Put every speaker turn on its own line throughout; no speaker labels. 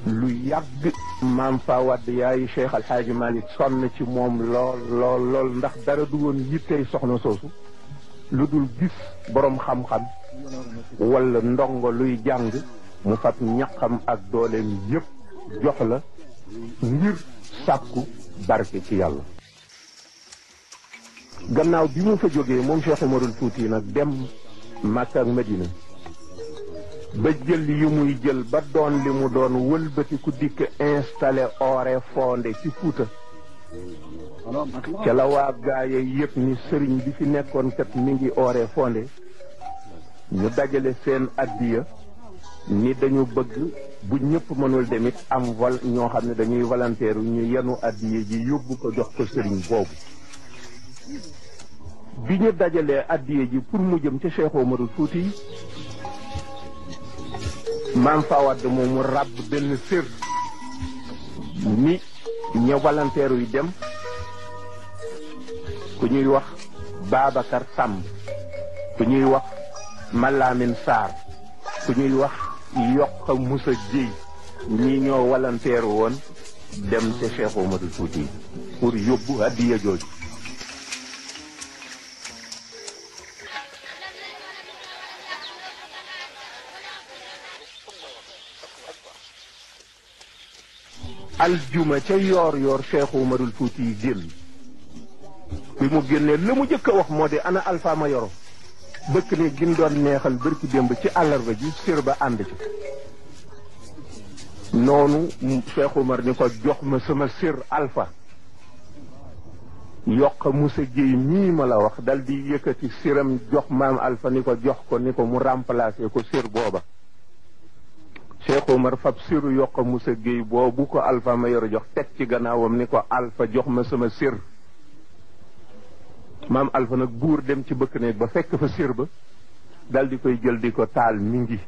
lu yàgg maam fa wadd yaayu Cheikh Alhaaji Malick sonn ci moom lool ndax dara du woon yittey soxna soosu lu dul gis boroom xam-xam wala ndongo luy jàng mu fab ñaqam ak dooleem yépp jox la ngir sàkku barke ci yàlla. gannaaw bi mu fa jógee moom Cheikh Umarul Fuuti nag dem Makka ak Madina ba jël yi muy jël ba doon li mu doon wëlbati ku dikk installé ore fondé ci Fuuta ca la waa gaaye yëpp ni sëriñ bi fi nekkoon kat mi ngi ore fondé ñu dajale seen addiya ni dañu bëgg bu ñëpp mënul demit am ñoo xam ne dañuy volontaire ñu yenu addiya ji yóbbu ko jox ko sëriñ boobu. bi ñu dajalee addiya ji pour mu jëm ca Cheikh Omarul Fuuti maam Fawad moom mu ràbb benn sër ni ña volontaire yi dem ku ñuy wax Babacar Samb ku ñuy wax Malamine Sarr ku ñuy wax Yokka Moussa Dieye ñi ñoo volontaire woon dem ca Cheikh Omarul Fuuti pour yóbbu addiya jooju. aljuma ca yoor Cheikh Omarul Fuuti yi génn bi mu génnee la mu jëkk a wax moo di ana Alpha Mayoro bëkk ne gin doon neexal bërki démb ci àllarba ji sër ba ànd ci noonu Cheikh Omar ni ko jox ma sama sër Alpha. Yokka Moussa Gueye mii ma la wax dal di yëkkati sëram jox maam Alpha ni ko jox ko ni ko mu remplacer ko sër booba. Cheikh Omar fab siru Yokka Moussa Gueye boobu ko Alpha Mayoro jox teg ci gannaawam ni ko Alpha jox ma sama sir maam Alpha nag buur dem ci bëkk néeg ba fekk fa sir ba dal di koy jël di ko taal mi ngi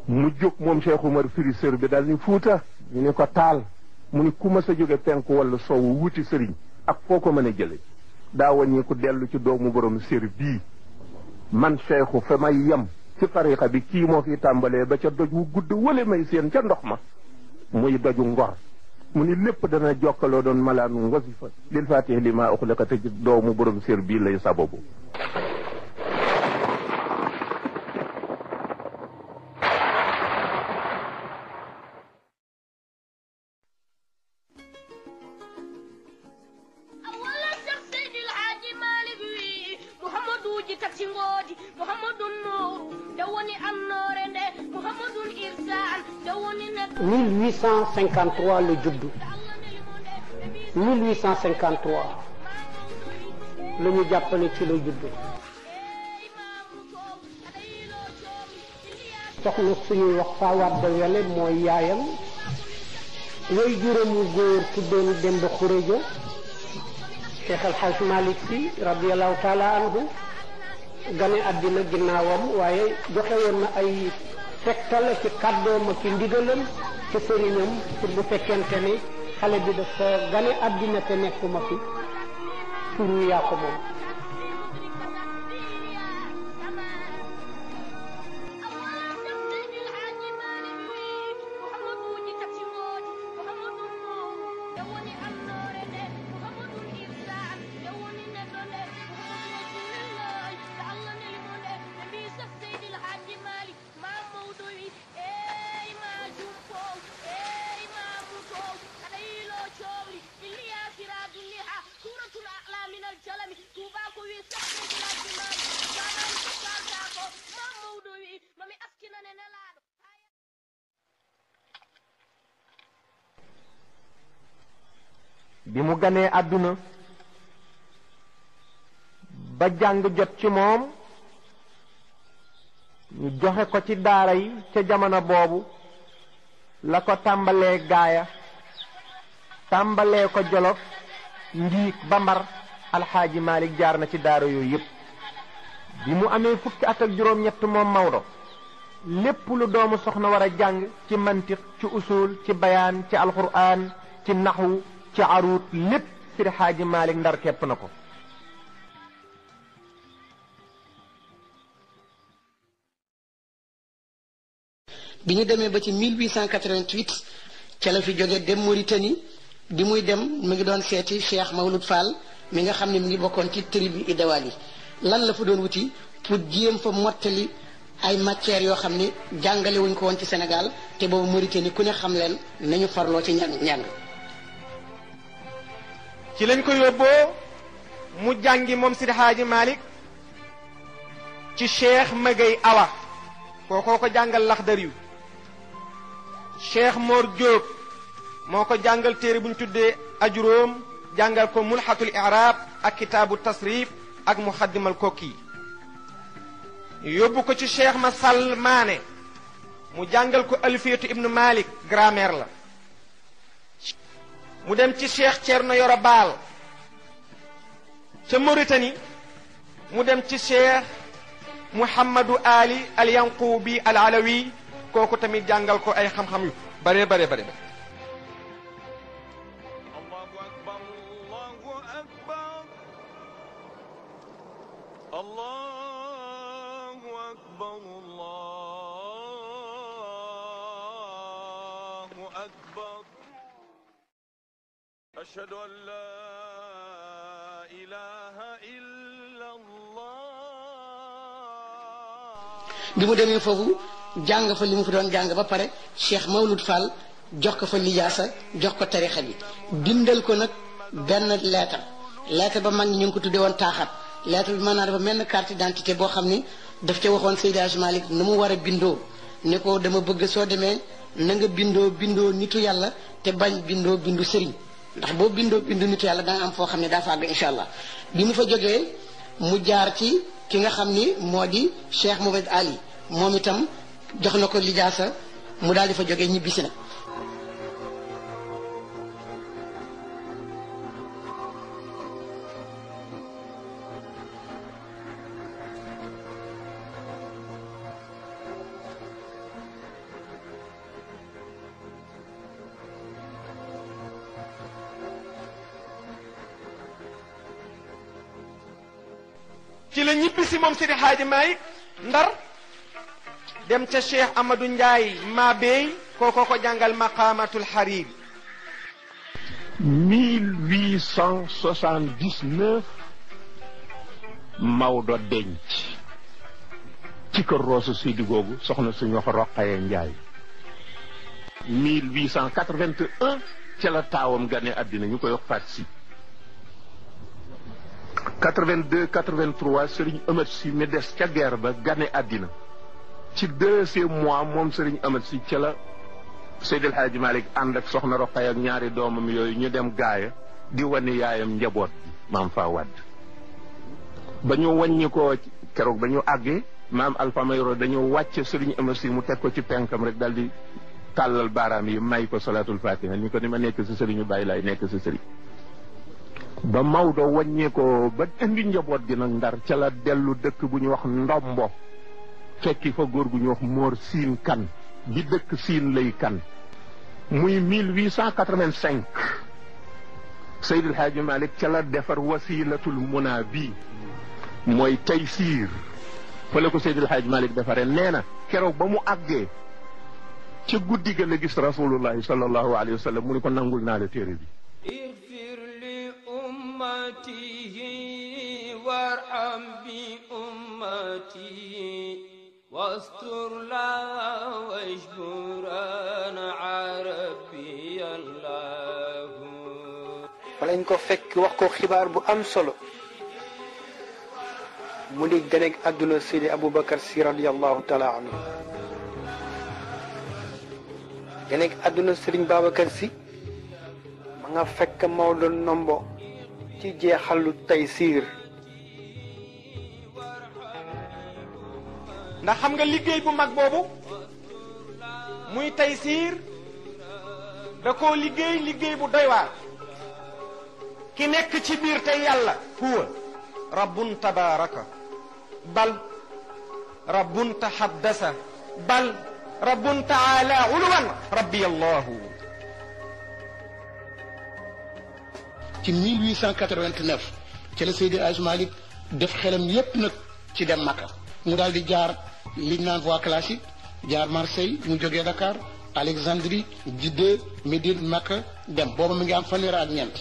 mu jóg moom Cheikh Omar firi sir bi dal ni Fuuta ñu ni ko taal mu ni ku ma sa jóge penku wala sowu wuti sëriñ ak foo ko mën a jële daa wàññi ku dellu ci doomu borom sir bii man Cheikhu fa may yem ci tariqa bi kii moo fi tàmbalee ba ca doj wu gudd wala may seen ca ndox ma muy doju Ngor mu ni lépp dana jokkaloo doon malaanu wasifa lil fatih li ma uxliqa te doomu borom sér bii lay sababu.
la juddu 1853 la ñu jàppale ci la juddu soxna suñuy wax Fawade Wele mooy yaayam way juróomu góor tuddoon Demba Xureja Cheikh El Hadj Malick Sy radiyallahu taala anhu gane àddina ginnaawam waaye joxe woon na ay tegtal ci kàddoom ak ci ndigalam ci sëriñam pour bu fekkente ni xale bi dafa gane àddina te nekkuma fi turu yaa ko moom.
bi mu ganee àdduna ba jàng jot ci moom ñu joxe ko ci daara yi ca jamono boobu la ko tàmbalee gaaya tàmbalee ko Jolof Ndiig ba Mbar Alxaaji Malik jaar na ci daara yooyu yépp bi mu amee fukki at ak juróom-ñett moom Maodo lépp lu doomu soxna war a jàng ci mantiq ci usul ci bayaan ci alquran ci naxwu ci aruut lépp Seydi Xaaji Malik ndar képp na ko.
bi ñu demee ba ci 1888 ca la fi jógee dem Mauritanie bi muy dem mu ngi doon seeti Cheikh Mawlud Fall mi nga xam ne mi ngi bokkoon ci tribu Idawali lan la fa doon wuti pour jéem fa mottali ay matières yoo xam ni jàngale wuñ ko woon ci Sénégal te boobu Mauritanie ku ne xam leen nañu farloo ci njàng
ci lañ ko yóbboo mu jàngi moom Sidi Haaji Malick ci Cheikh Magay Awa kookoo ko jàngal Laxdari yu Cheikh Mor Diop moo ko jàngal téere bu ñu tuddee ajuróom jàngal ko mulhatul i'rab ak kitaabu tasrif ak muxaddimal kokki yóbbu ko ci Cheikh ma Sall Maane mu jàngal ko alfiyatu ibnu Malik grammaire la mu dem ci Cheikh Thierno Yoro Baal ca Mauritanie mu dem ci Cheikh Mouhamadou Ali al Yanqubi al Alawi kooku tamit jàngal ko ay xam-xam yu bare bare bare
Allahu akbar Allahu akbar ashhadu an la ilaha illa Allah.
bi mu demee foofu jàng fa li mu fi doon jàng ba pare Cheikh Mawlud Fall jox ko fa lijaasa jox ko tarixa bi bindal ko nag benn lettre ba mag ñi ñu ngi ko tuddee woon taaxat lettre bi maanaam dafa mel ne carte d'identité boo xam ni daf ca waxoon Seydi Hadji Malick nu mu war a bindoo ne ko dama bëgg soo demee na nga bindoo nitu yàlla te bañ bindu sëriñ ndax boo bindu nitu yàlla da nga am foo xam ne daa fa àgg incha allah bi mu fa jógee mu jaar ci ki nga xam ni moo di Cheikh Mohamed Ali moom itam jox na ko lijaasa mu daal di fa jógee ñibbisi na.
ci la ñibbisi moom Sidi Haaji Malick Ndar dem ca Cheikh Amadou Ndiaye Mabey kooko ko jàngal maqamatul Harir
1879 Maodo denc ci kër Roosu Sidi googu soxna suñu wax Roqaye Ndiaye 1881 ca la taawam gane àddina ñu koy wax Faat Si 82 83 Serigne Amat Si mi des ca guerre ba gane àddina ci 2e mois moom Serigne Amat Si ca la Seydi El Hadji Malick ànd ak soxna Roqaye ak ñaari doomam yooyu ñu dem gaaya di wane yaayam njaboot maam fa wadd ba ñu wàññi ko keroog ba ñu àggee maam Alpha Mayoro dañoo wàcc Serigne Amat Si mu teg ko ci penkam rek dal di tàllal baaraam yi may ko salatul fatiha ni ko ni ma nekk si Serigne bàyyi laay nekk si Serigne ba Maodo wàññee ko ba indi njaboot gi nag Ndar ca la dellu dëkk bu ñu wax Ndombo fekki fa góor gu ñu wax Mor Siin Kan bi dëkk Siin lay kan muy 1885 Seydi El Hadji Malick ca la defar wasilatul muna bii mooy Taysiir fa la ko Seydi El Hadji Malick defaree nee na keroog ba mu àggee ca guddi ga la gis rasulullahi sallallahu alayhi wa sallam mu ni ko nangul naa la téere bi
وارحم بأمتي واستر لا واجبران عربي الله
falañ ko fekk wax ko xibaar bu am solo mu di gane àdduna Seydi Aboubacar Sy radiyallahu taala anhu gane àdduna Serigne Babacar Sy ma nga fekk Maodo Nombo ci jeexalu Taysiir
ndax xam nga liggéey bu mag boobu muy Taysiir da koo liggéey bu doy waar ki nekk ci biir tey yàlla huwa rabbun tabaraka bal rabbun tahaddasa bal rabbun taala uluwan rabbi allahu
ci 1889 ci la Seydi Hadji Malick def xelam yépp nag ci dem Makka mu daal di jaar liñ naan voie classique
jaar Marseille mu jógee Dakar Alexandrie Jidde Médine Makka dem booba mi ngi am fanweeri ak ñeent.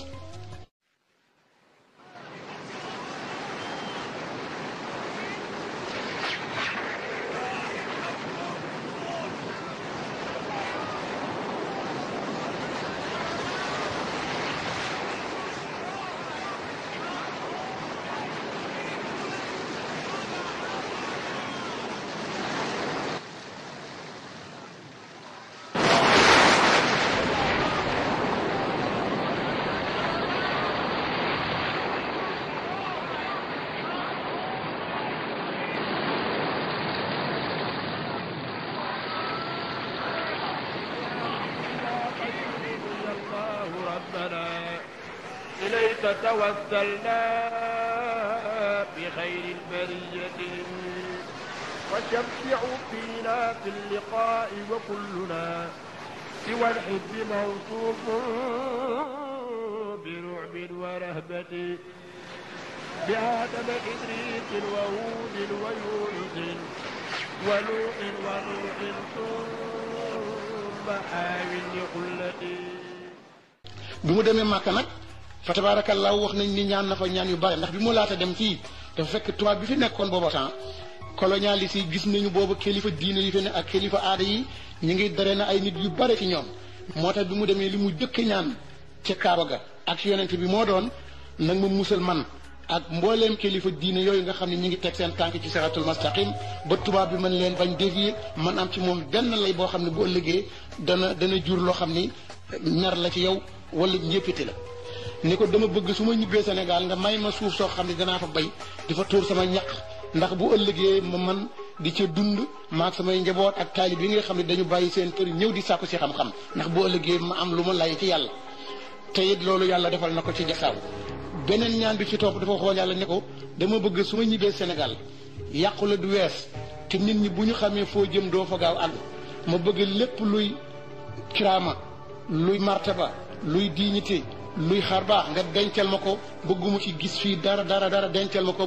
إليك توسلنا بخير البرية وشفع فينا في اللقاء وكلنا سوى الحب موصوف برعب ورهبة بآدم إدريس وهود ويونس ونوح ونوح ثم حاول لقلتي
bi mu demee Màkka nag fa tabaarakallaa wax nañ ni ñaan na fa ñaan yu bare ndax bi mu laata dem fii dafa fekk tubaab bi fi nekkoon booba temps colonialiste yi gis nañu boobu kilifa diine yi fi ne ak kilifa aada yi ñu ngi dare na ay nit yu bare ci ñoom moo tax bi mu demee li mu jëkk ñaan ca Kaaba ga ak yonent bi moo doon nag ma musal man ak mbooleem kilifa diine yooyu nga xam ne ñu ngi teg seen tànk ci siratul mustaqim ba tubaab bi mën leen bañ dévier man am ci moom benn lay boo xam ne bu ëllëgee dana jur loo xam ni mer la ci yow wala njëppite la ni ko dama bëgg su ma ñibbee Sénégal nga may ma suuf soo xam ne danaa fa bay di fa tuur sama ñaq ndax bu ëllëgee ma man di ca dund maag samay njaboot ak taalib yi nga xam ne dañu bàyyi seen kër ñëw di sàkku si xam-xam ndax bu ëllëgee ma am lu ma lay ci yàlla te it loolu yàlla defal na ko ci jasaaw beneen ñaan bi ci topp dafa xool yàlla ne ko dama bëgg su ma ñibbee Sénégal yàqu la du wees te nit ñi bu ñu xamee foo jëm doo fa gaaw àgg ma bëgg lépp luy kiraama luy martaba luy dignité luy xar baax nga dencal ma ko bëgguma ci gis fii dara dencal ma ko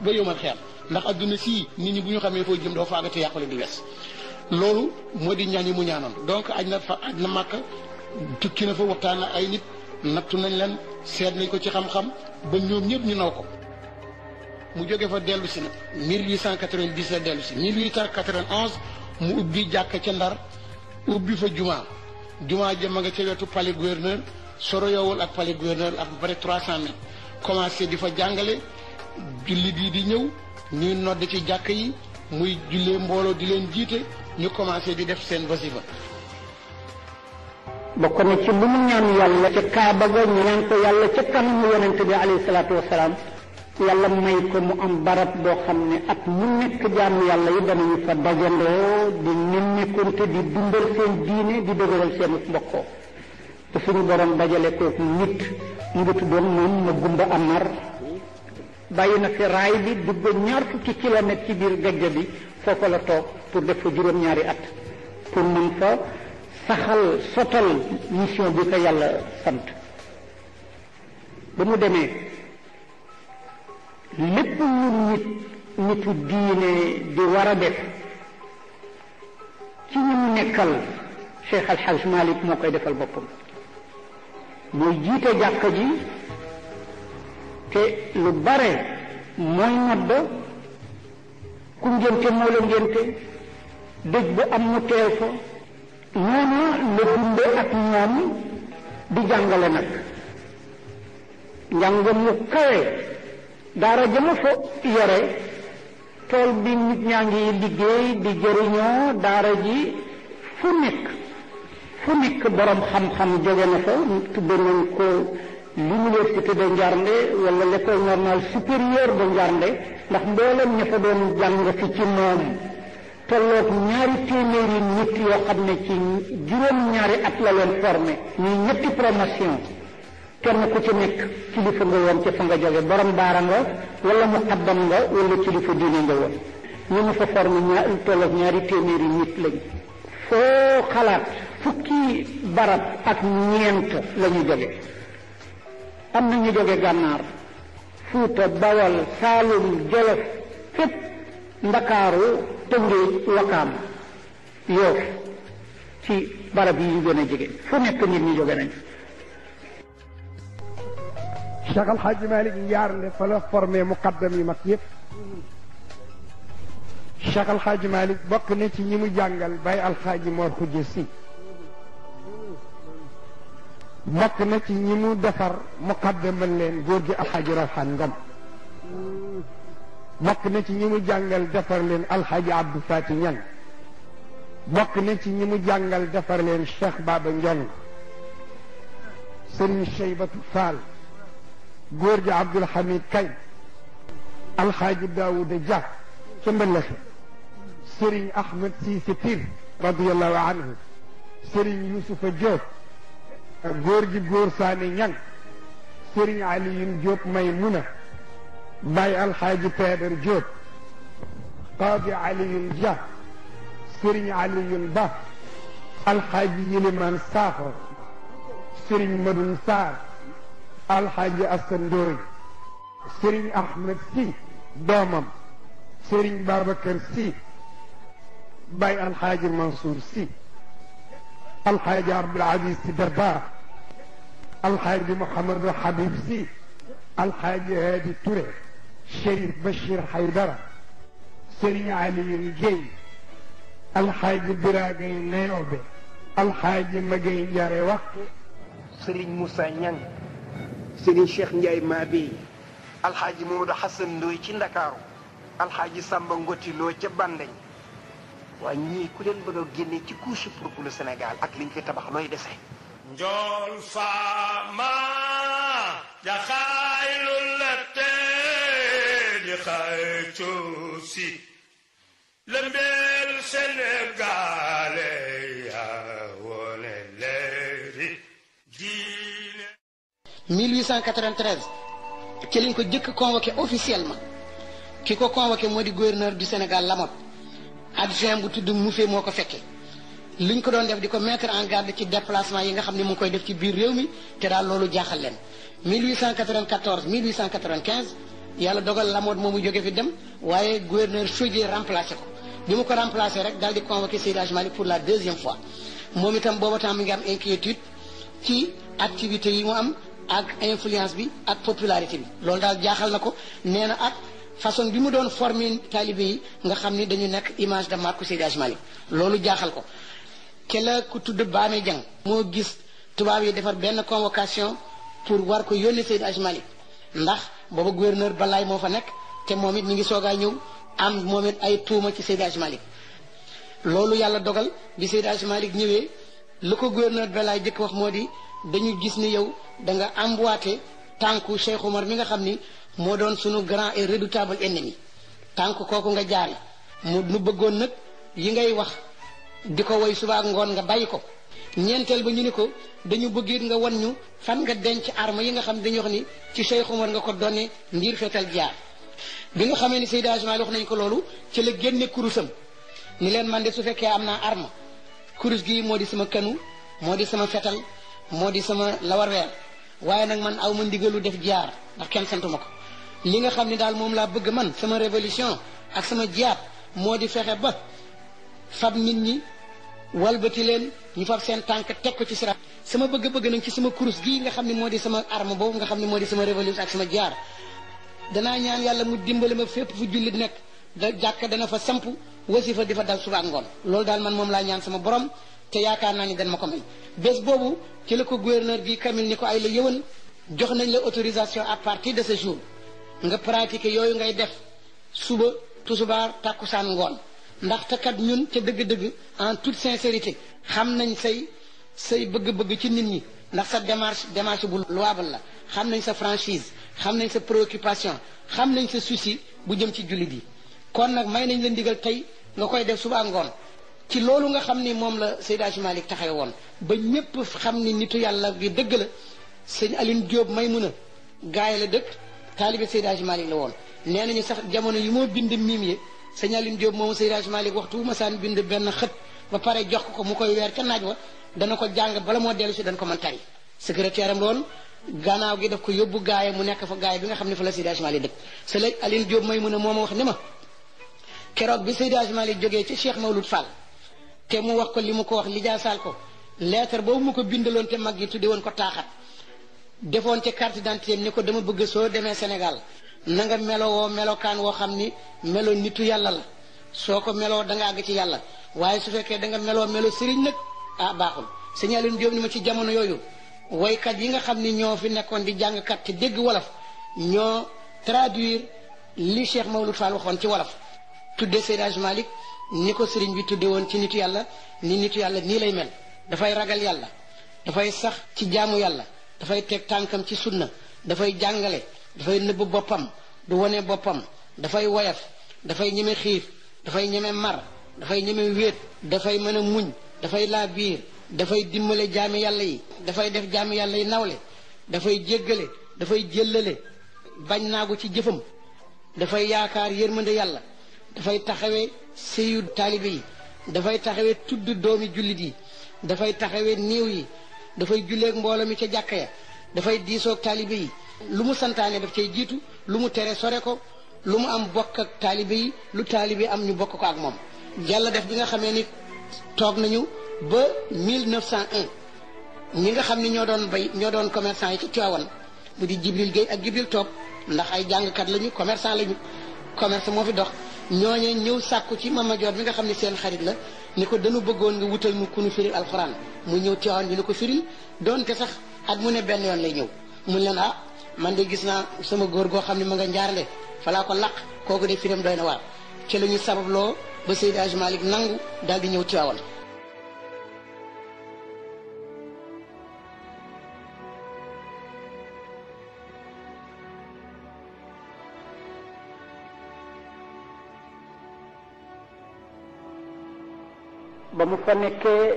ba yomal xeer ndax adduna sii nit ñi bu ñu xamee foo jëm doo fa àgg te yàqule du wees loolu moo di ñaan yi mu ñaanoon donc aj na Màkka tukki na fa waxtaan ak ay nit nattu nañ leen seet nañ ko ci xam-xam ba ñoom ñëpp ñu naw ko mu jóge fa dellu si nag 1890 la dellu si 1891 mu ubbi jàkk ca Ndar ubbi fa jumaa ja ma nga ca wetu palais gouverneur soroyowul ak palais gouverneur à peu près 300 mètres commencé di fa jàngale jullit yi di ñëw ñuy nodd ci jàkk yi muy jullee mbooloo di leen jiite ñu commencé di def seen wasifa
bokk na ci lu mu ñaan yàlla ca Kaaba ga ñu ñaan ko yàlla ca kanamu yonente bi alayhi salaatu wasalaam yàlla may ko mu am barab boo xam ne at mu nekk jaamu yàlla yi danañu fa dajandoo di nemmeekonte di dundal seen diine di dëgëral seen mbokkoo te suñu borom dajale kooku nit mu ngi tuddoon moom ma gumba amar bàyyi na fi raay bi dugg 20 kilomètres ci biir gajja bi foofa la toog pour def fa juróom-ñaari at pour mën fa saxal sotal mission bi ko yàlla sant ba mu demee lépp lu nitu diine di war a def ci ñi mu nekkal Cheikh Al Hadj Malick moo koy defal boppam mooy jiite jàkka ji te lu bare mooy nodd ku ngénte moo la ngénte dëj bu am mu teew fa noonu la dunde ak ñoom di jàngale nag njàng mu kawe daara jëma fa yore tool bi nit ñaa ngi liggéey di jëriñoo daara ji fu nekk borom xam-xam jóge na fa tudde nañ ko l'université de Njarnde wala l'école normale supérieure de Njarnde ndax mboolem ña fa doon jàng fi ci moom tolloog 200 nit yoo xam ne ci juróom-ñaari at la leen formé ñuy ñetti promotion kenn ku ci nekk kilifa nga woon ci fa nga jóge borom daara nga wala muqaddam nga wala kilifa diine nga woon ñu mu fa formé tolloog 200 nit lañ foo xalaat fukki barab ak ñeent la ñu jóge am na ñu jóge Gànnaar Fuuta Bawal Saalum Jolof fépp Ndakaaru Tëngéej Wakaam Yoff ci barab yi yu gën a jege fu nekk nit ñi jóge nañ.
Cheikh Al Hadj Malick Ndiarndé fa la formé muqaddam yi mag yëpp. Cheikh Al Hadj Malick bokk na ci ñi mu jàngal Baye Al Hadj Mor Khoudia Sy. bokk na ci ñi mu defar muqaddamal leen góor gi Al Hadj Rawhan Ngom. bokk na ci ñi mu jàngal defar leen Al Hadj Abdou Fati Niang. bokk na ci ñi mu jàngal defar leen Cheikh Baba Ndiong. Serigne Cheybatu Fall. góor gi Abdoul Hamid Kay. Al Hadj Daouda Dia ca Mbëllëxe. Serigne Ahmed Cissé Pire radiyallahu anhu. Serigne Youssoufa Diop. góor gi góor Saane Ñang. Serigne Alioune Diop Maymuna. Baye Al Hadj Peder Diop. Qadi Alioune Dia. Serigne Alioune Ba. Al Hadj Yiliman Sakho. Serigne Madoun Sarr. Al Hadj Assane Ndoye. Serigne Ahmed Sy doomam. Serigne Babacar Sy. Baye Al Hadj Mansour Sy. Al Hadj Abdoul Aziz Sy Dabakh. Al Hadj Mouhamadou Habib Sy. Al Hadj Hadi Touré. Chérif Bachir Haydara. Serigne Aliou Guèye. Al Hadj Biragay Neyobe. Al Hadj Magay Ndiare Wax.
Serigne Moussa Niang. Serigne Cheikh Ndiaye Mabi. Al Hadj Mamadou Hassan Ndoye ci Ndakaaru. Al Hadj Samba Ngoti Lo ca Bandeñ. waaye ñii ku leen bëgg a génne ci couche pour le Sénégal ak liñ fi tabax looy dese.
njool faama jaxaaylu lette di xaytu si lëmbeel Sénégal yaa wone leeri diine.
1893 ci lañ ko jëkk convoqué officiellement ki ko convoqué moo di gouverneur du Sénégal Lamotte. adjoint bu tudd Moufé moo ko fekkee liñ ko doon def di ko mettre en garde ci déplacement yi nga xam ne mu ngi koy def ci biir réew mi te daal loolu jaaxal leen 1894 1895 yàlla dogal Lamotte moomu jóge fi dem waaye gouverneur Chaudié remplacé ko bi mu ko remplacé rek daal di convoqué Seydi Hadji Malick pour la deuxième fois moom itam booba temps mi ngi am inquiétude ci activités yi mu am ak influence bi ak popularité bi loolu daal jaaxal na ko nee na ak façon bi mu doon former talibé yi nga xam ni dañu nekk image de marque Seydi Hadji Malick loolu jaaxal ko ke la ku tudd Baame Jang moo gis tubaab yi defar benn convocation pour war ko yónnee Seydi Hadji Malick ndax booba gouverneur Balaye moo fa nekk te moom it mi ngi soogaa ñëw am moom it ay tuuma ci Seydi Hadji Malick loolu yàlla dogal bi Seydi Hadji Malick ñëwee lu ko gouverneur Balaye jëkk wax moo di dañu gis ni yow da nga emboîté tànku Cheikh Omar mi nga xam ni moo doon sunu grand et redoutable ennemi tànk kooku nga jaari mu nu bëggoon nag yi ngay wax di ko woy suba ak ngoon nga bàyyi ko ñeenteel ba ñu ni ko dañu bëgg it nga wan ñu fan nga denc arme yi nga xam dañu wax ni ci Cheikh Omar nga ko donne ngir fetal jaar bi nga xamee ni Seydi Hadji Malick wax nañ ko loolu ci la génne kurusam ni leen man de su fekkee am naa arme kurus gi moo di sama kanu moo di sama fetal moo di sama lawarweer waaye nag man aw ma ndigalu def jaar ndax kenn santuma ko li nga xam ne daal moom laa bëgg man sama révolution ak sama jiyaat moo di fexe ba fab nit ñi walbati leen ñu fab seen tànk teg ko ci siraat sama bëgg-bëgg nag ci sama kurus gii nga xam ne moo di sama arme boobu nga xam ne moo di sama révolution ak sama jiyaat danaa ñaan yàlla mu dimbali ma fépp fu jullit nekk da jàkk dana fa samp wasifa di fa dal suba ak ngoon loolu daal man moom laa ñaan sama borom te yaakaar naa ni dañ ma ko may bés boobu ci la ko gouverneur bi Kamil ni ko ay la yëwan jox nañ la autorisation à partir de ce jour nga pratiquer yooyu ngay def suba tusubaar tàkkusaan ngoon ndaxte kat ñun ca dëgg-dëgg en toute sincérité xam nañ say bëgg-bëgg ci nit ñi ndax sa démarche bu louable la xam nañ sa franchise xam nañ sa préoccupation xam nañ sa souci bu jëm ci jullit yi kon nag may nañ la ndigal tey nga koy def suba ngoon ci loolu nga xam ni moom la Seydi Hadji Malick taxaw woon ba ñépp xam ni nitu yàlla bi dëgg la sëñ Aline Diop Maymuna gaay la dëkk taalibe Seydi Hadji Malick la woon nee nañu sax jamono yi moo bind miim yi sëñ Aline Diop moomu Seydi Hadji Malick waxtu bu ma saan bind benn xët ba pare jox ko mu koy weer ca naaj wa dana ko jàng bala moo dellu si dana ko mën tari secrétaire am loon gannaaw gi daf ko yóbbu gaay mu nekk fa gaay bi nga xam ne fa la Seydi Hadji Malick dëkk sëñ Aline Diop Maymuna moo ma wax ni ma keroog bi Seydi Hadji Malick jógee ci Cheikh Mawlud Fall
te mu wax ko li mu ko wax lijaasaal ko lettre boobu mu ko bindaloon te mag yi tudde woon ko taaxat defoon ca carte d'identité ni ko dama bëgg soo demee Sénégal na nga melowoo melokaan woo xam ni melo nitu yàlla la soo ko meloo da nga àgg ci yàlla waaye su fekkee da nga melo sëriñ nag ah baaxul. sëñ Alioune Diop ni ma ci jamono yooyu waykat yi nga xam ni ñoo fi nekkoon di jàngkat te dégg wolof ñoo traduire li Cheikh Mawlud Fall waxoon ci wolof tudde Seydi Hadji Malick ni ko sëriñ bi tudde woon ci nitu yàlla ni nitu yàlla nii lay mel dafay ragal yàlla dafay sax ci jaamu yàlla dafay teg tànkam ci sunna dafay jàngale dafay nëbb boppam du wone boppam dafay woyaf dafay ñeme xiif dafay ñeme mar dafay ñeme wéet dafay mën a muñ dafay laa biir dafay dimbale jaami yàlla yi dafay def jaami yàlla yi nawle dafay jéggale dafay jëllale bañ naagu ci jëfam dafay yaakaar yërmande yàlla dafay taxawee sëyu taalibe yi dafay taxawee tudd doomi jullit yi dafay taxawee néew yi dafay julleeg mbooloo mi ca jàkka ya dafay diisoog taalibe yi lu mu santaane daf cay jiitu lu mu tere sore ko lu mu am bokk ak taalibe yi lu taalibe am ñu bokk ko ak moom yàlla def bi nga xamee ni toog nañu ba 1901 ñi nga xam ni ñoo doon commerçant yi ci Tivaouane mu di Jibril Gueye ak Jibril Top ndax ay jàngkat lañu commerçant lañu commerce moo fi dox ñooñe ñëw sàkku ci Mama Joor mi nga xam ne seen xarit la ni ko dañu bëggoon nga wutal mu ku nu firil alxuraan mu ñëw Tivaouane bi ni ko firil doonte sax at mu ne benn yoon lay ñëw mun leen man de gis naa sama góor goo xam ne ma nga njaarle falaa ko laq kooku de firam doy na waar ci la ñu sababloo ba Seydi Hadji Malick nangu daal di ñëw Tivaouane.
ba mu fa nekkee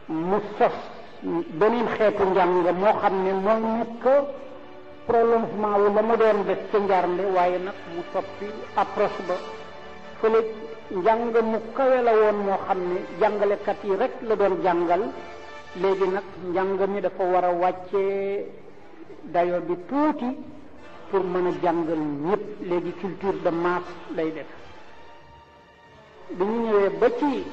mu sos beneen xeetu njàng moo xam ne moo nekk prolongement wu la mu doon def ca njarnde waaye nag mu soppi approche ba fële njàng mu kawe la woon moo xam ne jàngalekat yi rek la doon jàngal léegi nag njàng mi dafa war a wàccee dayo bi tuuti pour mën a jàngal ñëpp léegi culture de masse lay def bi ñu ñëwee ba ci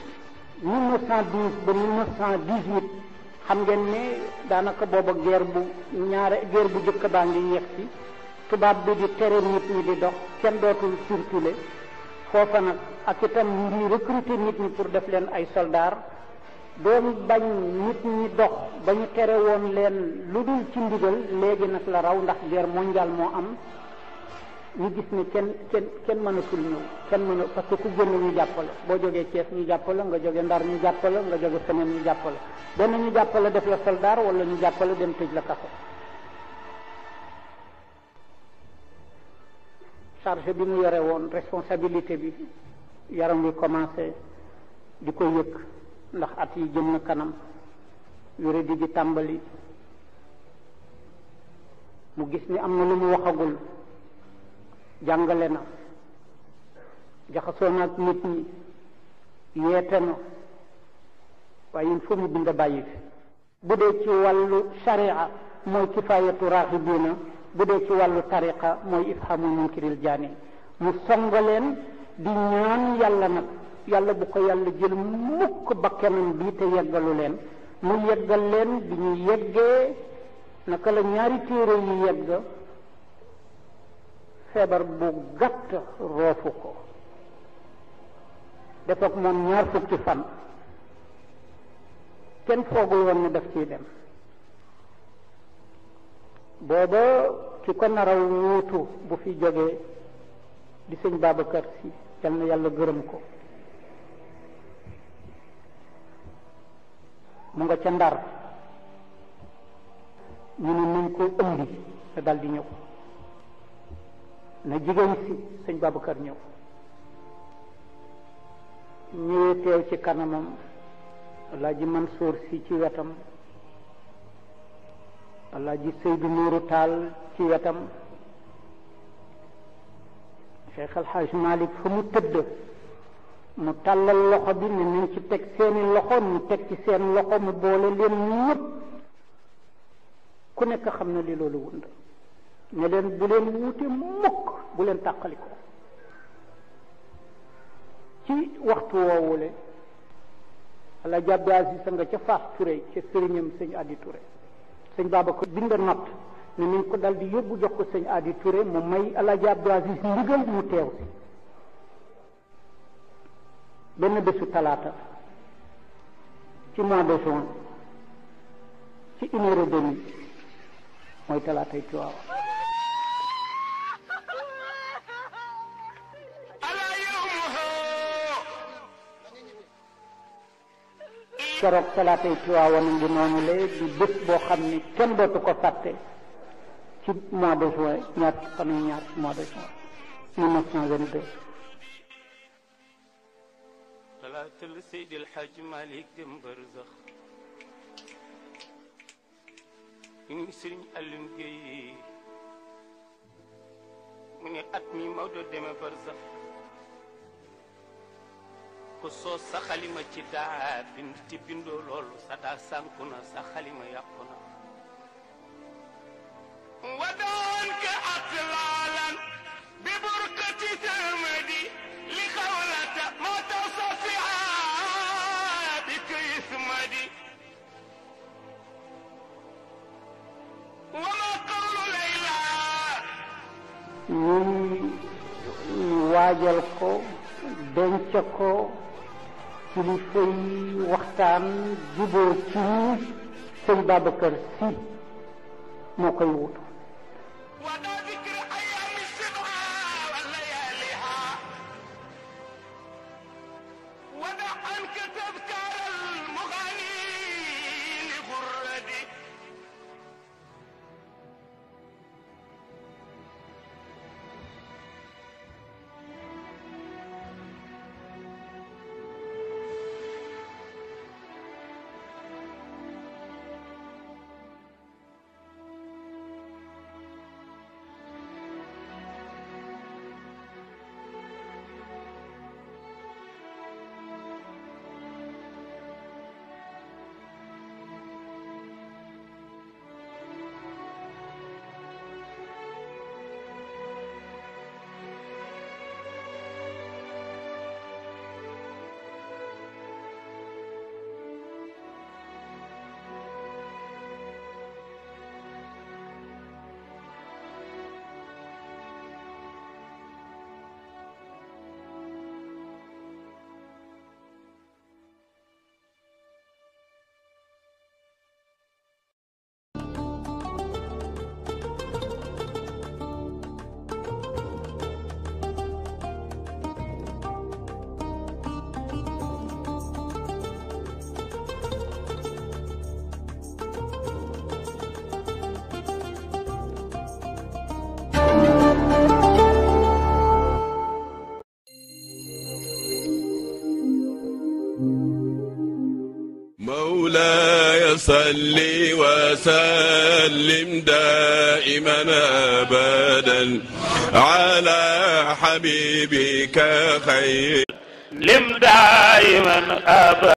1912 ba 1918 xam ngeen ne daanaka booba guerre bu jëkk baa ngi yeex si tubaab bi di tere nit ñi di dox kenn dootul circuler foofa nag ak itam ñu ngi recruter nit ñi pour def leen ay soldats doon bañ nit ñi dox ba ñu tere woon leen lu dul ci ndigal léegi nag la raw ndax guerre mondiale moo am ñu gis ne kenn mënatul ñëw parce que ku génn ñu jàppale boo jógee Thiès ñu jàppale nga jóge Ndar ñu jàppale nga jóge feneen ñu jàppale benn ñu jàppale def la soldat wala ñu jàppale dem tëj la kaso charge bi mu yore woon responsabilité bi yaram wi commencé di ko yëg ndax at yi jëm na kanam yore di gi tàmbali mu gis ni am na lu mu waxagul jàngale na jaxasoo na ak nit ñi yeete na waaye il faut mu bind bàyyi fi bu dee ci wàllu sharia mooy kifaayatu raaxibiina bu dee ci wàllu tariqa mooy ifhamu munkiril jaani mu songaleen di ñaan yàlla nag yàlla bu ko yàlla jël mukk bakkanam bi te yeggalu leen mu yeggal leen bi ñu yeggee naka la ñaari téere yi yegg feebar bu gàtt roofu ko def ak moom 20 fan kenn foogul woon ne daf ciy dem booba ki ko naraw wuutu bu fi jógee di sëñ Babacar Si yal na yàlla gërëm ko mu nga ca Ndar ñu ne nañ ko ëmbi te dal di ñëw na jigéen si sëñ Babacar ñëw ñëwee teew ci kanamam Alaaji Mansour Si ci wetam Alaaji Seydou Nourou Tall ci wetam Cheikh El Hadj Malick fa mu tëdd mu tàllal loxo bi ne nañ ci teg seeni loxo ñu teg ci seen loxo mu boole leen ñëpp ku nekk xam na li loolu wund ne leen bu leen wuute mukk bu leen tàqaliko ci waxtu woowule Alaaji Abdou Aziz sa nga ca Fass Touré ca sëriñam sëñ Adi Touré sëñ Babacar bind not ne nañ ko dal di yóbbu jox ko sëñ Adi Touré mu may Alaaji Abdou Aziz ndigal mu teew si benn bésu talaata ci mois de juin ci 1h30 mooy talaatay Tiwaawan keroog talaatay Tiwaawan ngi noonu la di bés boo xam ni kenn dootu ko fàtte ci mois de juin ñaar mois de juin 1922
talaatal Seydi El Hadji Malick dem barzax ñu Sëriñ Alioune Gueye mu ne at mi Maodo deme barzax ko soo sa xalima ci daa bind ci bindoo loolu sa daa sànku na sa xalima yàqu na wadoon ka atlaalan bi burkati sarmadi li xawlata moo taw sa fiaa bi kismadi wama qawlu layla
ñu waajal ko denc ko kilifa yi waxtaan juboo ci sëñ Babacar Sy moo koy wutu
مولاي صل وسلم دائما ابدا على حبيبك خير
لم دائما ابدا